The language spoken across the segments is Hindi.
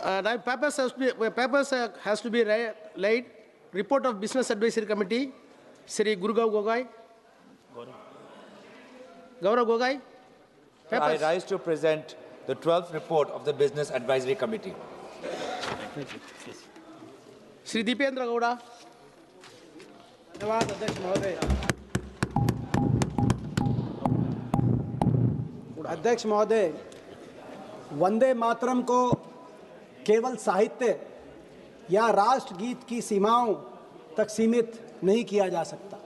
Now papers has to be laid. Report of Business Advisory Committee, Sri Gurugav Gogoi. Gaurav Gogoi. I rise to present the 12th report of the Business Advisory Committee. Sri Deependra Gowda. धन्यवाद अध्यक्ष महोदय। अध्यक्ष महोदय, वंदे मातरम को केवल साहित्य या राष्ट्रगीत की सीमाओं तक सीमित नहीं किया जा सकता।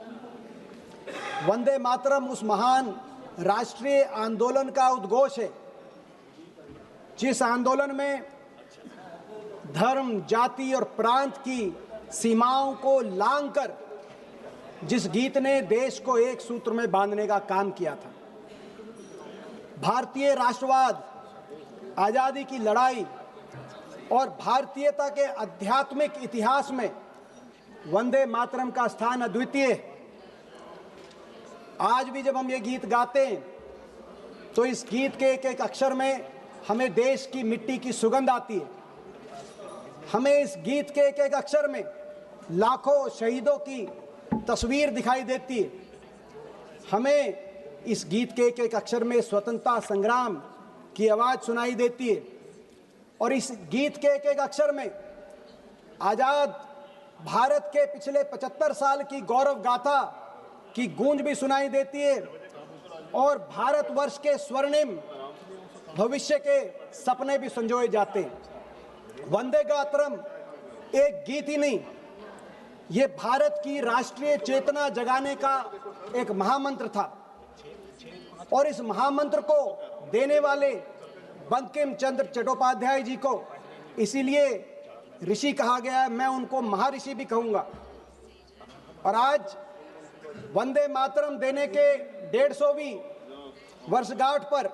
वंदे मातरम उस महान राष्ट्रीय आंदोलन का उद्घोष है जिस आंदोलन में धर्म, जाति और प्रांत की सीमाओं को लांघकर जिस गीत ने देश को एक सूत्र में बांधने का काम किया था। भारतीय राष्ट्रवाद, आज़ादी की लड़ाई और भारतीयता के आध्यात्मिक इतिहास में वंदे मातरम का स्थान अद्वितीय है। आज भी जब हम ये गीत गाते हैं तो इस गीत के एक एक अक्षर में हमें देश की मिट्टी की सुगंध आती है। हमें इस गीत के एक एक अक्षर में लाखों शहीदों की तस्वीर दिखाई देती है। हमें इस गीत के एक एक अक्षर में स्वतंत्रता संग्राम की आवाज़ सुनाई देती है और इस गीत के एक एक अक्षर में आज़ाद भारत के पिछले 75 साल की गौरव गाथा की गूंज भी सुनाई देती है और भारतवर्ष के स्वर्णिम भविष्य के सपने भी संजोए जाते हैं। वंदे मातरम एक गीत ही नहीं, ये भारत की राष्ट्रीय चेतना जगाने का एक महामंत्र था और इस महामंत्र को देने वाले बंकिम चंद्र चट्टोपाध्याय जी को इसीलिए ऋषि कहा गया है। मैं उनको महर्षि भी कहूँगा। और आज वंदे मातरम देने के 150वीं वर्षगांठ पर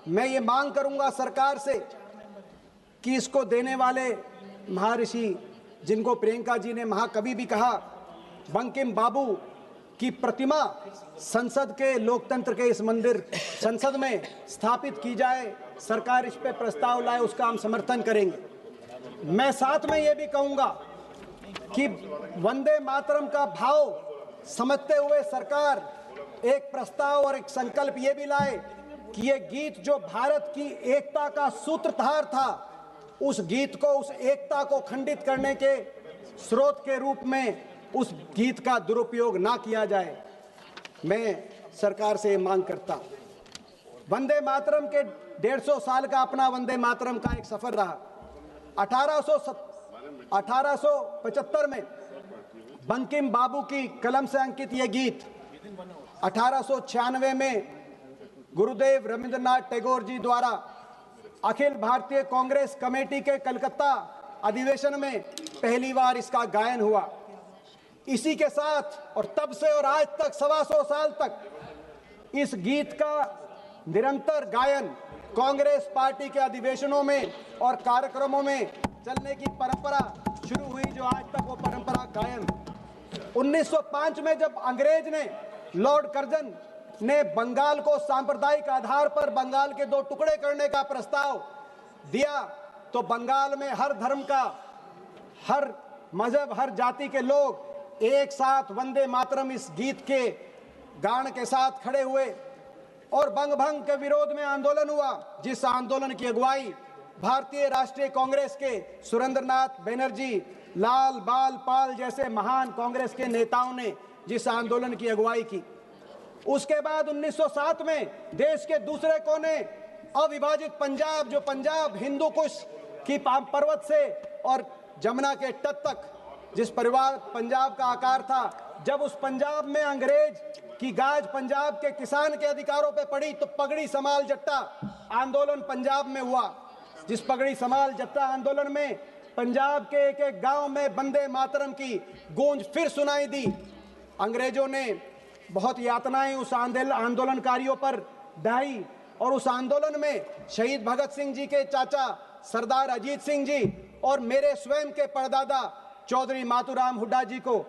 मैं ये मांग करूँगा सरकार से कि इसको देने वाले महर्षि, जिनको प्रियंका जी ने महाकवि भी कहा, बंकिम बाबू की प्रतिमा संसद के लोकतंत्र के इस मंदिर संसद में स्थापित की जाए। सरकार इस पे प्रस्ताव लाए, उसका हम समर्थन करेंगे। मैं साथ में ये भी कहूँगा कि वंदे मातरम का भाव समझते हुए सरकार एक प्रस्ताव और एक संकल्प ये भी लाए कि ये गीत जो भारत की एकता का सूत्रधार था, उस गीत को, उस एकता को खंडित करने के स्रोत के रूप में उस गीत का दुरुपयोग ना किया जाए। मैं सरकार से मांग करता हूं। वंदे मातरम के 150 साल का अपना वंदे मातरम का एक सफर रहा। 1875 में बंकिम बाबू की कलम से अंकित यह गीत 1896 में गुरुदेव रविंद्रनाथ टैगोर जी द्वारा अखिल भारतीय कांग्रेस कमेटी के कलकत्ता अधिवेशन में पहली बार इसका गायन हुआ। इसी के साथ और तब से और आज तक 125 साल तक इस गीत का निरंतर गायन कांग्रेस पार्टी के अधिवेशनों में और कार्यक्रमों में चलने की परंपरा शुरू हुई, जो आज तक वो परंपरा कायम। 1905 में जब अंग्रेज ने, लॉर्ड कर्जन ने बंगाल को सांप्रदायिक आधार पर बंगाल के 2 टुकड़े करने का प्रस्ताव दिया, तो बंगाल में हर धर्म का, हर मजहब, हर जाति के लोग एक साथ वंदे मातरम इस गीत के गान के साथ खड़े हुए और बंग भंग के विरोध में आंदोलन हुआ, जिस आंदोलन की अगुवाई भारतीय राष्ट्रीय कांग्रेस के सुरेंद्रनाथ बनर्जी, लाल बाल पाल जैसे महान कांग्रेस के नेताओं ने जिस आंदोलन की अगुवाई की। उसके बाद 1907 में देश के दूसरे कोने अविभाजित पंजाब, जो पंजाब हिंदू कुश की पर्वत से और जमुना के तट तक जिस परिवार पंजाब का आकार था, जब उस पंजाब में अंग्रेज की गाज पंजाब के किसान के अधिकारों पे पड़ी, तो पगड़ी समाल जट्टा आंदोलन पंजाब में हुआ। जिस पगड़ी समाल जट्टा आंदोलन में पंजाब के एक एक गांव में वंदे मातरम की गूंज फिर सुनाई दी। अंग्रेजों ने बहुत यातनाएं उस आंदोलनकारियों पर ढाई और उस आंदोलन में शहीद भगत सिंह जी के चाचा सरदार अजीत सिंह जी और मेरे स्वयं के परदादा चौधरी मातूराम हुड्डा जी को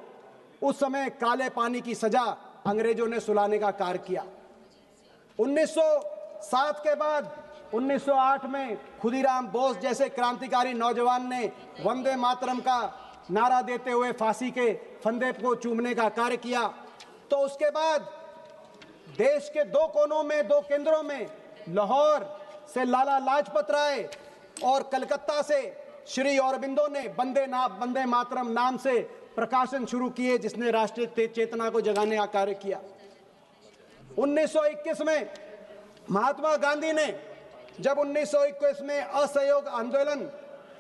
उस समय काले पानी की सजा अंग्रेजों ने सुलाने का कार्य किया। 1907 के बाद 1908 में खुदीराम बोस जैसे क्रांतिकारी नौजवान ने वंदे मातरम का नारा देते हुए फांसी के फंदे को चूमने का कार्य किया, तो उसके बाद देश के दो कोनों में, दो केंद्रों में, लाहौर से लाला लाजपत राय और कलकत्ता से श्री अरबिंदो ने वंदे मातरम नाम से प्रकाशन शुरू किए, जिसने राष्ट्रीय चेतना को जगाने का कार्य किया। 1921 में महात्मा गांधी ने जब 1921 में असहयोग आंदोलन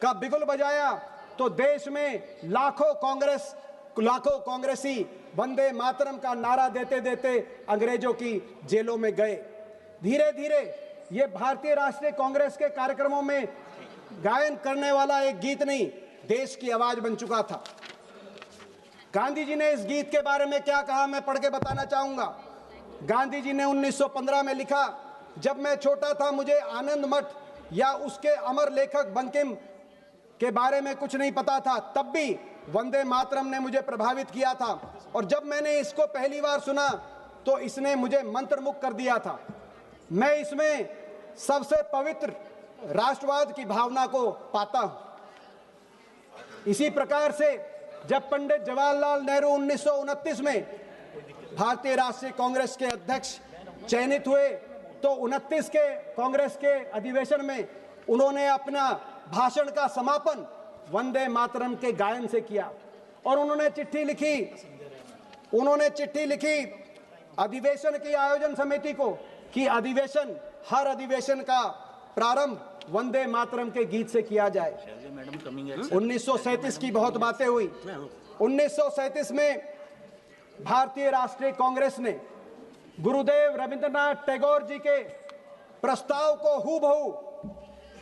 का बिगुल बजाया, तो देश में लाखों कांग्रेसी वंदे मातरम का नारा देते देते अंग्रेजों की जेलों में गए। धीरे धीरे ये भारतीय राष्ट्रीय कांग्रेस के कार्यक्रमों में गायन करने वाला एक गीत नहीं, देश की आवाज बन चुका था। गांधी जी ने इस गीत के बारे में क्या कहा, मैं पढ़ के बताना चाहूंगा। गांधी जी ने 1915 में लिखा, जब मैं छोटा था मुझे आनंद मठ या उसके अमर लेखक बंकिम के बारे में कुछ नहीं पता था, तब भी वंदे मातरम ने मुझे प्रभावित किया था, और जब मैंने इसको पहली बार सुना तो इसने मुझे मंत्रमुग्ध कर दिया था। मैं इसमें सबसे पवित्र राष्ट्रवाद की भावना को पाता हूं। इसी प्रकार से जब पंडित जवाहरलाल नेहरू 1929 में भारतीय राष्ट्रीय कांग्रेस के अध्यक्ष चयनित हुए, तो 29 के कांग्रेस के अधिवेशन में उन्होंने अपना भाषण का समापन वंदे मातरम के गायन से किया, और उन्होंने चिट्ठी लिखी अधिवेशन की आयोजन समिति को कि हर अधिवेशन का प्रारंभ वंदे मातरम के गीत से किया जाए। 1937 की बहुत बातें हुई। 1937 में भारतीय राष्ट्रीय कांग्रेस ने गुरुदेव रविंद्रनाथ टैगोर जी के प्रस्ताव को हूबहू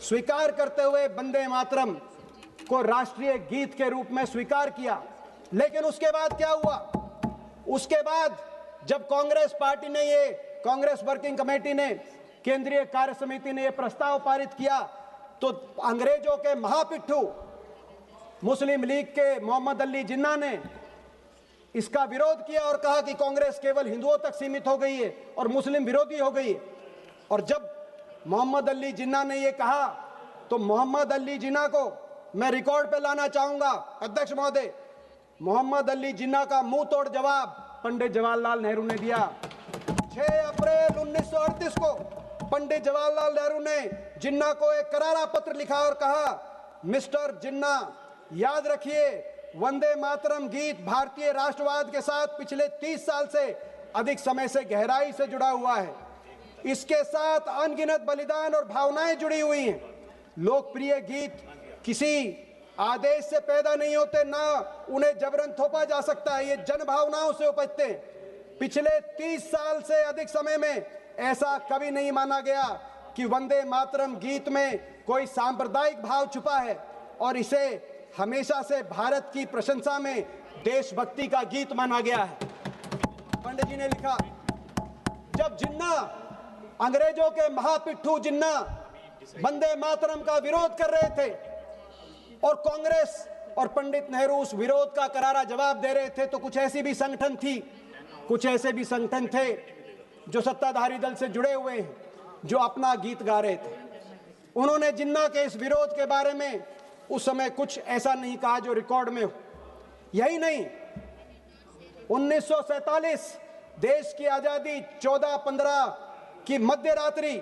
स्वीकार करते हुए वंदे मातरम को राष्ट्रीय गीत के रूप में स्वीकार किया। लेकिन उसके बाद क्या हुआ? उसके बाद जब कांग्रेस पार्टी ने कांग्रेस वर्किंग कमेटी ने, केंद्रीय कार्य समिति ने यह प्रस्ताव पारित किया, तो अंग्रेजों के महापिट्ठू मुस्लिम लीग के मोहम्मद अली जिन्ना ने इसका विरोध किया और कहा कि कांग्रेस केवल हिंदुओं तक सीमित हो गई है और मुस्लिम विरोधी हो गई है। और जब मोहम्मद अली जिन्ना ने यह कहा, तो मोहम्मद अली जिन्ना को मैं रिकॉर्ड पे लाना चाहूंगा। अध्यक्ष महोदय, मोहम्मद अली जिन्ना का मुंह तोड़ जवाब पंडित जवाहरलाल नेहरू ने दिया। 6 अप्रैल 1938 को पंडित जवाहरलाल नेहरू ने जिन्ना को एक करारा पत्र लिखा और कहा, मिस्टर जिन्ना, याद रखिए वंदे मातरम गीत भारतीय राष्ट्रवाद के साथ पिछले 30 साल से अधिक समय से गहराई से जुड़ा हुआ है। इसके साथ अनगिनत बलिदान और भावनाएं जुड़ी हुई हैं। लोकप्रिय गीत किसी आदेश से पैदा नहीं होते, ना उन्हें जबरन थोपा जा सकता है, ये जन भावनाओं से उपजते हैं। पिछले 30 साल से अधिक समय में ऐसा कभी नहीं माना गया कि वंदे मातरम गीत में कोई सांप्रदायिक भाव छुपा है, और इसे हमेशा से भारत की प्रशंसा में देशभक्ति का गीत माना गया है। पंडित जी ने लिखा, जब जिन्ना, अंग्रेजों के महापिट्ठू जिन्ना वंदे मातरम का विरोध कर रहे थे और कांग्रेस और पंडित नेहरू उस विरोध का करारा जवाब दे रहे थे, तो कुछ ऐसे भी संगठन थे जो सत्ताधारी दल से जुड़े हुए हैं, जो अपना गीत गा रहे थे। उन्होंने जिन्ना के इस विरोध के बारे में उस समय कुछ ऐसा नहीं कहा जो रिकॉर्ड में हो। यही नहीं, 1947 देश की आजादी 14-15 की मध्य रात्रि,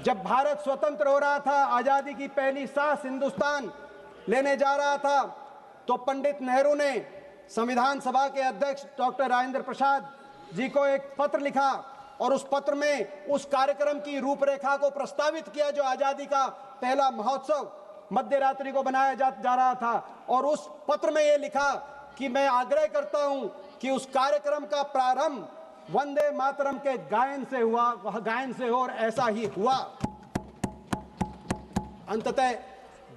जब भारत स्वतंत्र हो रहा था, आजादी की पहली सांस हिंदुस्तान लेने जा रहा था, तो पंडित नेहरू ने संविधान सभा के अध्यक्ष डॉक्टर राजेंद्र प्रसाद जी को एक पत्र लिखा, और उस पत्र में उस कार्यक्रम की रूपरेखा को प्रस्तावित किया जो आजादी का पहला महोत्सव मध्य रात्रि को बनाया जा रहा था। और उस पत्र में यह लिखा कि मैं आग्रह करता हूं कि उस कार्यक्रम का प्रारंभ वंदे मातरम के गायन से हो, और ऐसा ही हुआ। अंततः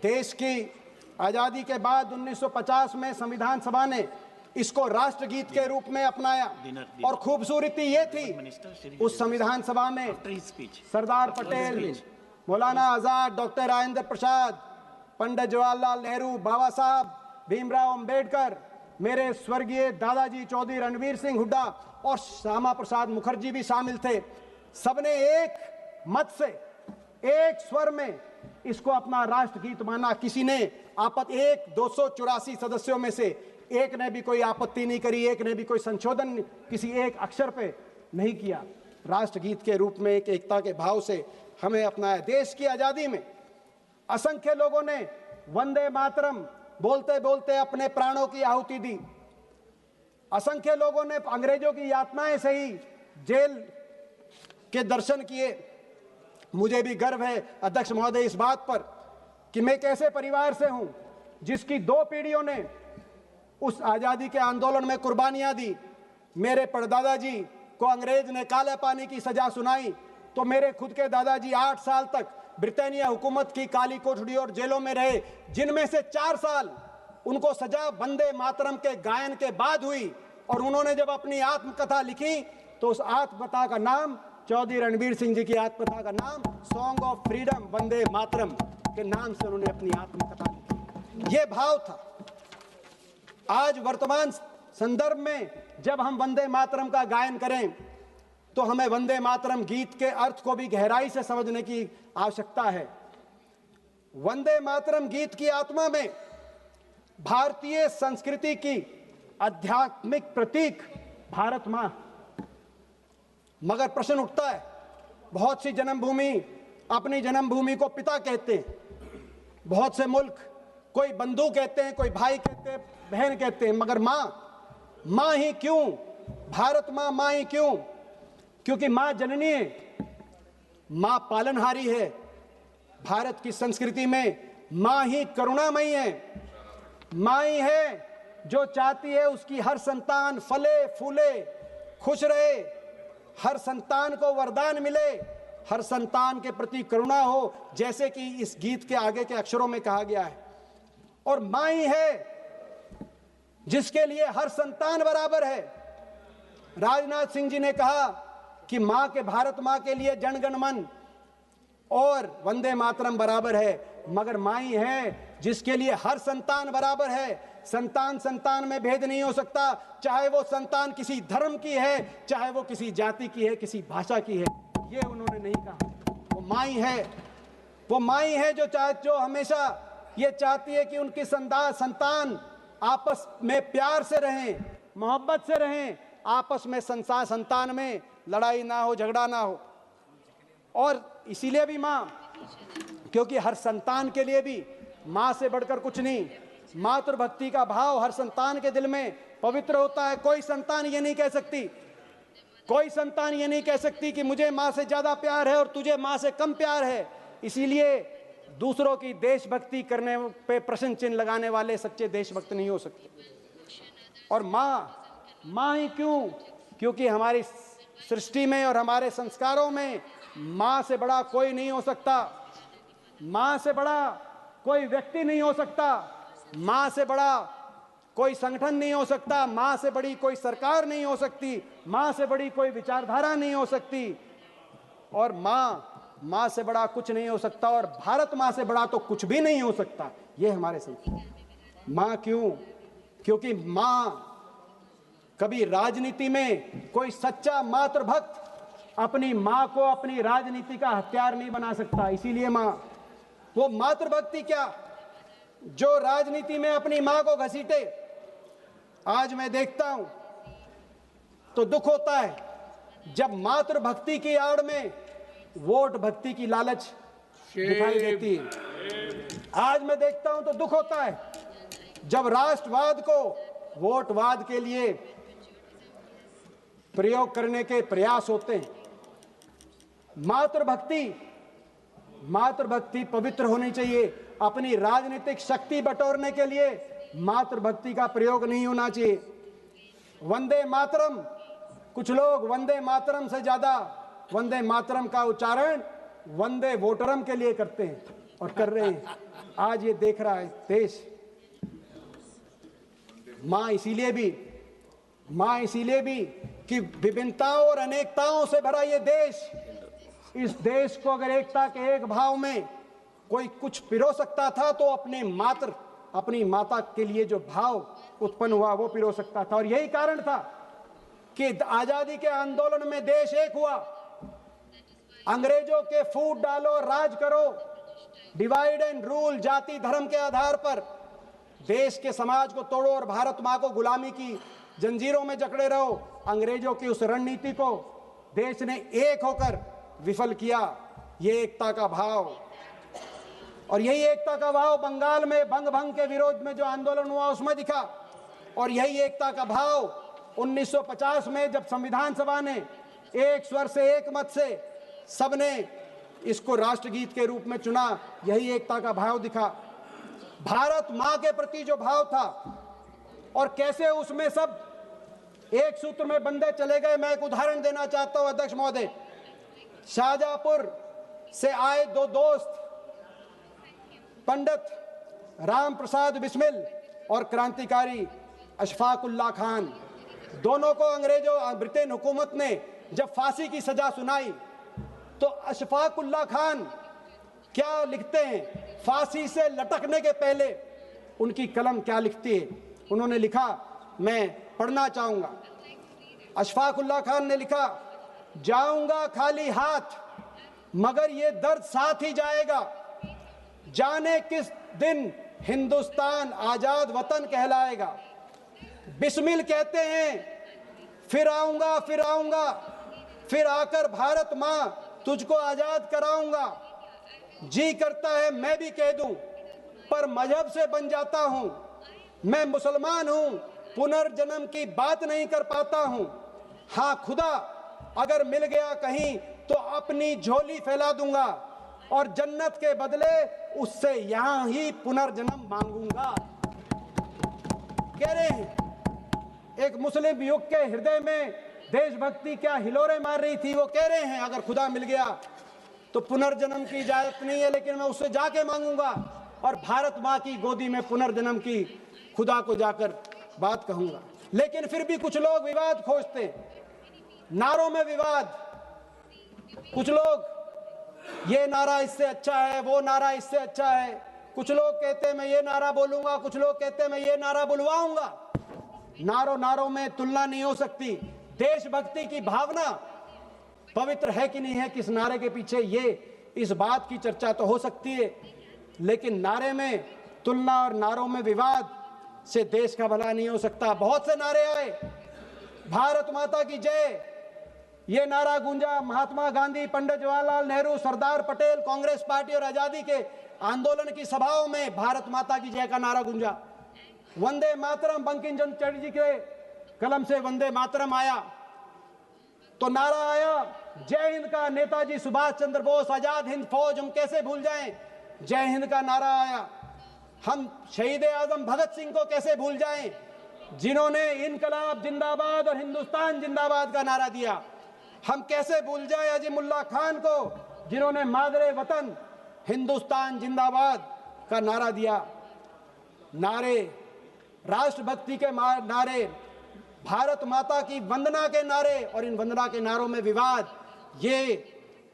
देश की आजादी के बाद 1950 में संविधान सभा ने इसको राष्ट्रगीत के रूप में अपनाया, और खूबसूरती ये थी उस संविधान सभा में सरदार पटेल, मौलाना आजाद, डॉक्टर राजेंद्र प्रसाद, पंडित जवाहरलाल नेहरू, बाबा साहब भीमराव अंबेडकर, मेरे स्वर्गीय दादाजी चौधरी रणवीर सिंह हुड्डा और श्यामा प्रसाद मुखर्जी भी शामिल थे। सबने एक मत से, एक स्वर में इसको अपना राष्ट्रगीत माना। किसी ने 284 सदस्यों में से एक ने भी कोई आपत्ति नहीं करी, एक ने भी कोई संशोधन किसी एक अक्षर पे नहीं किया। राष्ट्रगीत के रूप में एक एकता के भाव से हमें अपनाया। देश की आजादी में असंख्य लोगों ने वंदे मातरम बोलते बोलते अपने प्राणों की आहुति दी। असंख्य लोगों ने अंग्रेजों की यातनाएं सही, जेल के दर्शन किए। मुझे भी गर्व है अध्यक्ष महोदय इस बात पर कि मैं कैसे परिवार से हूं जिसकी 2 पीढ़ियों ने उस आजादी के आंदोलन में कुर्बानियां दी। मेरे परदादा जी को अंग्रेज ने काले पानी की सजा सुनाई तो मेरे खुद के दादाजी 8 साल तक ब्रिटानिया हुकूमत की काली कोठड़ी और जेलों में रहे, जिनमें से 4 साल उनको सजा वंदे मातरम के गायन के बाद हुई। और उन्होंने जब अपनी आत्मकथा लिखी तो उस आत्मकथा का नाम, चौधरी रणबीर सिंह जी की आत्मकथा का नाम song of freedom Vande Mataram के नाम से उन्होंने अपनी आत्मकथा लिखी। ये भाव था। आज वर्तमान संदर्भ में जब हम वंदे मातरम का गायन करें तो हमें वंदे मातरम गीत के अर्थ को भी गहराई से समझने की आवश्यकता है। वंदे मातरम गीत की आत्मा में भारतीय संस्कृति की आध्यात्मिक प्रतीक भारत मां। मगर प्रश्न उठता है, बहुत सी जन्मभूमि अपनी जन्मभूमि को पिता कहते हैं, बहुत से मुल्क कोई बंधु कहते हैं, कोई भाई कहते हैं, बहन कहते हैं, मगर मां ही क्यों? भारत मां ही क्यों? क्योंकि मां जननी है, मां पालनहारी है। भारत की संस्कृति में मां ही करुणामयी है। मां ही है जो चाहती है उसकी हर संतान फले फूले, खुश रहे, हर संतान को वरदान मिले, हर संतान के प्रति करुणा हो, जैसे कि इस गीत के आगे के अक्षरों में कहा गया है। और मां ही है जिसके लिए हर संतान बराबर है। राजनाथ सिंह जी ने कहा कि मां के, भारत मां के लिए जनगण मन और वंदे मातरम बराबर है, मगर मां ही है जिसके लिए हर संतान बराबर है। संतान में भेद नहीं हो सकता, चाहे वो संतान किसी धर्म की है, चाहे वो किसी जाति की है, किसी भाषा की है। ये उन्होंने नहीं कहा। वो मां ही है, वो मां ही है जो हमेशा ये चाहती है कि उनकी संतान आपस में प्यार से रहें, मोहब्बत से रहें, आपस में संतान में लड़ाई ना हो, झगड़ा ना हो। और इसीलिए भी मां, क्योंकि हर संतान के लिए भी मां से बढ़कर कुछ नहीं। मातृभक्ति का भाव हर संतान के दिल में पवित्र होता है। कोई संतान ये नहीं कह सकती कि मुझे मां से ज्यादा प्यार है और तुझे मां से कम प्यार है। इसीलिए दूसरों की देशभक्ति करने पे प्रश्न चिन्ह लगाने वाले सच्चे देशभक्त नहीं हो सकते। और मां ही क्यों? क्योंकि हमारी सृष्टि में और हमारे संस्कारों में मां से बड़ा कोई नहीं हो सकता। मां से बड़ा कोई व्यक्ति नहीं हो सकता, मां से बड़ा कोई संगठन नहीं हो सकता, मां से बड़ी कोई सरकार नहीं हो सकती, मां से बड़ी कोई विचारधारा नहीं हो सकती, और मां से बड़ा कुछ नहीं हो सकता। और भारत मां से बड़ा तो कुछ भी नहीं हो सकता। ये हमारे संस्कार। मां क्यों? क्योंकि मां कभी राजनीति में कोई सच्चा मातृभक्त अपनी मां को अपनी राजनीति का हथियार नहीं बना सकता। इसीलिए मां, वो मातृभक्ति क्या जो राजनीति में अपनी मां को घसीटे। आज मैं देखता हूं तो दुख होता है जब मातृभक्ति की आड़ में वोट भक्ति की लालच दिखाई देती है। आज मैं देखता हूं तो दुख होता है जब राष्ट्रवाद को वोटवाद के लिए प्रयोग करने के प्रयास होते हैं। मातृभक्ति पवित्र होनी चाहिए। अपनी राजनीतिक शक्ति बटोरने के लिए मातृभक्ति का प्रयोग नहीं होना चाहिए। वंदे मातरम, कुछ लोग वंदे मातरम से ज्यादा वंदे मातरम का उच्चारण वंदे वोटरम के लिए करते हैं और कर रहे हैं। आज ये देख रहा है देश। मां इसीलिए भी कि विभिन्नताओं और अनेकताओं से भरा ये देश, इस देश को अगर एकता के एक भाव में कोई कुछ पिरो सकता था तो अपनी माता के लिए जो भाव उत्पन्न हुआ वो पिरो सकता था। और यही कारण था कि आजादी के आंदोलन में देश एक हुआ। अंग्रेजों के फूट डालो, राज करो, डिवाइड एंड रूल, जाति धर्म के आधार पर देश के समाज को तोड़ो और भारत मां को गुलामी की जंजीरों में जकड़े रहो। अंग्रेजों की उस रणनीति को देश ने एक होकर विफल किया। ये एकता का भाव, और यही एकता का भाव बंगाल में बंग भंग के विरोध में जो आंदोलन हुआ उसमें दिखा। और यही एकता का भाव 1950 में जब संविधान सभा ने एक स्वर से, एक मत से सबने इसको राष्ट्रगीत के रूप में चुना, यही एकता का भाव दिखा। भारत मां के प्रति जो भाव था और कैसे उसमें सब एक सूत्र में बंधे चले गए। मैं एक उदाहरण देना चाहता हूं अध्यक्ष महोदय। शाहजहांपुर से आए दो दोस्त पंडित राम प्रसाद बिस्मिल और क्रांतिकारी अशफाक उल्लाह खान, दोनों को अंग्रेजों ब्रिटेन हुकूमत ने जब फांसी की सजा सुनाई तो अशफाक उल्लाह खान क्या लिखते हैं, फांसी से लटकने के पहले उनकी कलम क्या लिखती है, उन्होंने लिखा, मैं पढ़ना चाहूंगा। अशफाक उल्लाह खान ने लिखा, जाऊंगा खाली हाथ मगर ये दर्द साथ ही जाएगा, जाने किस दिन हिंदुस्तान आजाद वतन कहलाएगा। बिस्मिल कहते हैं, फिर आऊंगा फिर आकर भारत मां तुझको आजाद कराऊंगा। जी करता है मैं भी कह दूं पर मजहब से बन जाता हूं। मैं मुसलमान हूं, पुनर्जन्म की बात नहीं कर पाता हूं। हाँ खुदा अगर मिल गया कहीं तो अपनी झोली फैला दूंगा और जन्नत के बदले उससे यहां ही पुनर्जन्म मांगूंगा। कह रहे हैं एक मुस्लिम युग के हृदय में देशभक्ति क्या हिलोरे मार रही थी। वो कह रहे हैं अगर खुदा मिल गया तो पुनर्जन्म की इजाजत नहीं है, लेकिन मैं उससे जाके मांगूंगा और भारत मां की गोदी में पुनर्जन्म की खुदा को जाकर बात कहूंगा। लेकिन फिर भी कुछ लोग विवाद खोजते हैं, नारों में विवाद। कुछ लोग ये नारा इससे अच्छा है, वो नारा इससे अच्छा है। कुछ लोग कहते हैं मैं ये नारा बोलूंगा, कुछ लोग कहते हैं मैं ये नारा बुलवाऊंगा। नारों में तुलना नहीं हो सकती। देशभक्ति की भावना पवित्र है कि नहीं है, किस नारे के पीछे, ये इस बात की चर्चा तो हो सकती है, लेकिन नारे में तुलना और नारों में विवाद से देश का भला नहीं हो सकता। बहुत से नारे आए, भारत माता की जय, ये नारा गूंजा। महात्मा गांधी, पंडित जवाहरलाल नेहरू, सरदार पटेल, कांग्रेस पार्टी और आजादी के आंदोलन की सभाओं में भारत माता की जय का नारा गूंजा। वंदे मातरम, बंकिम चंद्र चटर्जी के कलम से वंदे मातरम आया तो नारा आया जय हिंद का। नेताजी सुभाष चंद्र बोस, आजाद हिंद फौज, हम कैसे भूल जाएं, जय हिंद का नारा आया। हम शहीद आजम भगत सिंह को कैसे भूल जाएं, जिन्होंने इनकलाब जिंदाबाद और हिंदुस्तान जिंदाबाद का नारा दिया। हम कैसे भूल जाएं अजीमुल्लाह खान को, जिन्होंने मादरे वतन हिंदुस्तान जिंदाबाद का नारा दिया। नारे राष्ट्रभक्ति के नारे, भारत माता की वंदना के नारे, और इन वंदना के नारों में विवाद, ये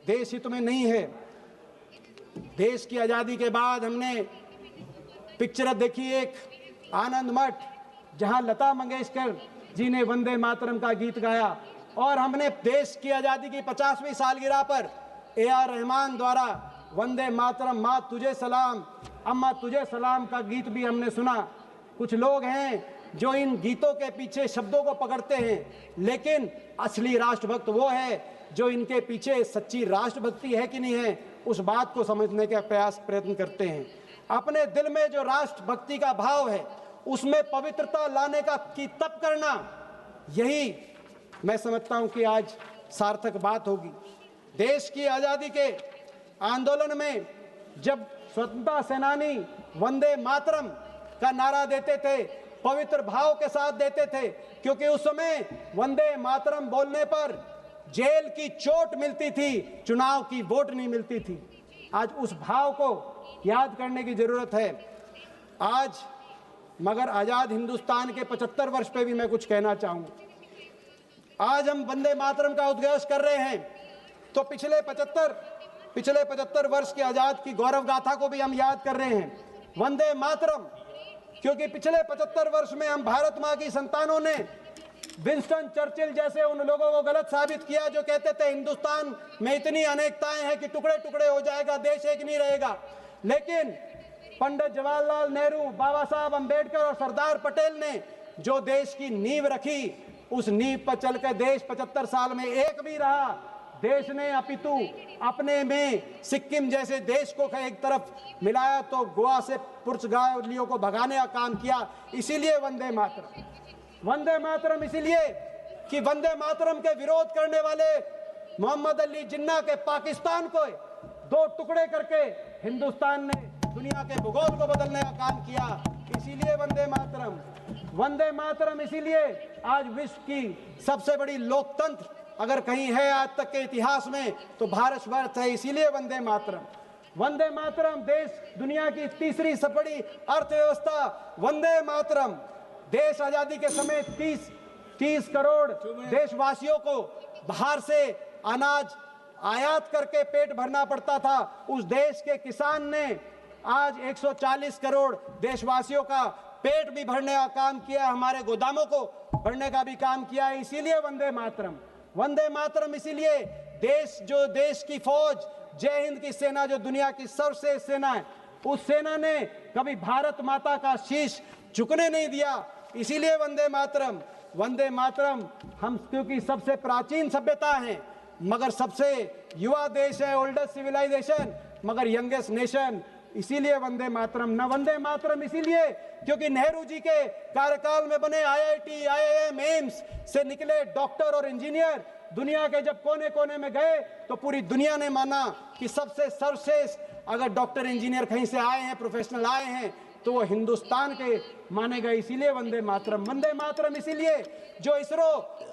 देश हित में नहीं है। देश की आजादी के बाद हमने पिक्चर देखी एक आनंद मठ, जहां लता मंगेशकर जी ने वंदे मातरम का गीत गाया, और हमने देश की आजादी की 50वीं सालगिरह पर AR रहमान द्वारा वंदे मातरम, माँ तुझे सलाम, अम्मा तुझे सलाम का गीत भी हमने सुना। कुछ लोग हैं जो इन गीतों के पीछे शब्दों को पकड़ते हैं, लेकिन असली राष्ट्रभक्त वो है जो इनके पीछे सच्ची राष्ट्रभक्ति है कि नहीं है, उस बात को समझने का प्रयत्न करते हैं। अपने दिल में जो राष्ट्रभक्ति का भाव है उसमें पवित्रता लाने का की तप करना, यही मैं समझता हूं कि आज सार्थक बात होगी। देश की आजादी के आंदोलन में जब स्वतंत्रता सेनानी वंदे मातरम का नारा देते थे, पवित्र भाव के साथ देते थे, क्योंकि उस समय वंदे मातरम बोलने पर जेल की चोट मिलती थी, चुनाव की वोट नहीं मिलती थी। आज उस भाव को याद करने की जरूरत है। आज मगर आजाद हिंदुस्तान के 75 वर्ष पे भी मैं कुछ कहना चाहूंगा। आज हम वंदे मातरम का उद्घोष कर रहे हैं तो पिछले 75 वर्ष के आजाद की गौरव गाथा को भी हम याद कर रहे हैं। वंदे मातरम, क्योंकि पिछले 75 वर्ष में हम भारत मां की संतानों ने विंस्टन चर्चिल जैसे उन लोगों को गलत साबित किया जो कहते थे हिंदुस्तान में इतनी अनेकताएं हैं कि टुकड़े टुकड़े हो जाएगा, देश एक नहीं रहेगा। लेकिन पंडित जवाहरलाल नेहरू, बाबा साहब अंबेडकर और सरदार पटेल ने जो देश की नींव रखी, उस नींव पर चलकर देश 75 साल में एक भी रहा। देश ने अपितु अपने में सिक्किम जैसे देश को एक तरफ मिलाया तो गोवा से पुर्तगालियों को भगाने का काम किया। इसीलिए वंदे मातरम, वंदे मातरम इसीलिए कि वंदे मातरम के विरोध करने वाले मोहम्मद अली जिन्ना के पाकिस्तान को दो टुकड़े करके हिंदुस्तान ने दुनिया के भूगोल को बदलने का काम किया। इसीलिए वंदे मातरम, वंदे मातरम इसीलिए आज विश्व की सबसे बड़ी लोकतंत्र अगर कहीं है आज तक के इतिहास में तो भारतवर्ष है। इसीलिए वंदे मातरम, वंदे मातरम देश दुनिया की तीसरी सबसे बड़ी अर्थव्यवस्था। वंदे मातरम देश आजादी के समय 30 करोड़ देशवासियों को बाहर से अनाज आयात करके पेट भरना पड़ता था। उस देश के किसान ने आज 140 करोड़ देशवासियों का पेट भी भरने का काम किया, हमारे गोदामों को भरने का भी काम किया है। इसीलिए वंदे मातरम, वंदे मातरम इसीलिए देश की फौज, जय हिंद की सेना जो दुनिया की सर्वश्रेष्ठ सेना है, उस सेना ने कभी भारत माता का शीश झुकने नहीं दिया। इसीलिए वंदे मातरम, वंदे मातरम हम क्योंकि सबसे प्राचीन सभ्यता है मगर सबसे युवा देश है, ओल्डेस्ट सिविलाइजेशन मगर यंगेस्ट नेशन। इसीलिए वंदे मातरम। न वंदे मातरम इसीलिए क्योंकि नेहरू जी के कार्यकाल में बने IIT, IIM, एम्स से निकले डॉक्टर और इंजीनियर दुनिया के जब कोने कोने में गए तो पूरी दुनिया ने माना कि सबसे सर्वश्रेष्ठ अगर डॉक्टर इंजीनियर कहीं से आए हैं, प्रोफेशनल आए हैं तो वो हिंदुस्तान के माने गए। इसीलिए वंदे मातरम, वंदे मातरम इसीलिए जो इसरो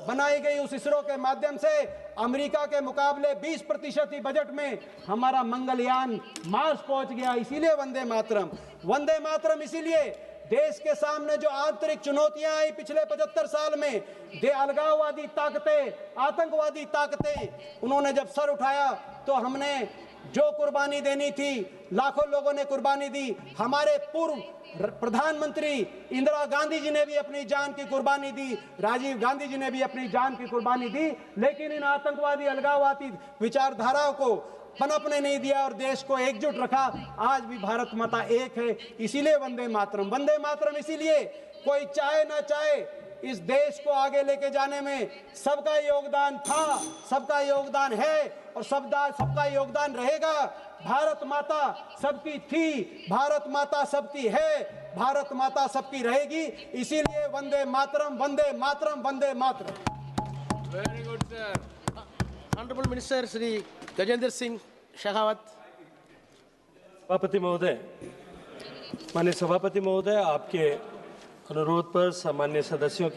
बनाई गई, उस इसरो के माध्यम से अमेरिका के मुकाबले 20% ही बजट में हमारा मंगलयान मार्स पहुंच गया। इसीलिए वंदे मातरम, वंदे मातरम इसीलिए देश के सामने जो आंतरिक चुनौतियां आई पिछले 75 साल में, अलगाववादी ताकतें, आतंकवादी ताकतें, उन्होंने जब सर उठाया तो हमने जो कुर्बानी देनी थी लाखों लोगों ने कुर्बानी दी। हमारे पूर्व प्रधानमंत्री इंदिरा गांधी जी ने भी अपनी जान की कुर्बानी दी, राजीव गांधी जी ने भी अपनी जान की कुर्बानी दी, लेकिन इन आतंकवादी अलगाववादी विचारधाराओं को पनपने नहीं दिया और देश को एकजुट रखा। आज भी भारत माता एक है। इसीलिए वंदे मातरम, वंदे मातरम इसीलिए कोई चाहे ना चाहे इस देश को आगे लेके जाने में सबका योगदान था, सबका योगदान है और सबका योगदान रहेगा। भारत माता सबकी थी, भारत माता सबकी है, भारत माता सबकी रहेगी। इसीलिए वंदे मातरम, वंदे मातरम, वंदे मातरम। Very good sir. Honourable minister Shri Gajendra Singh Shekhawat. सभापति महोदय, माननीय सभापति महोदय, आपके अनुरोध पर सामान्य सदस्यों की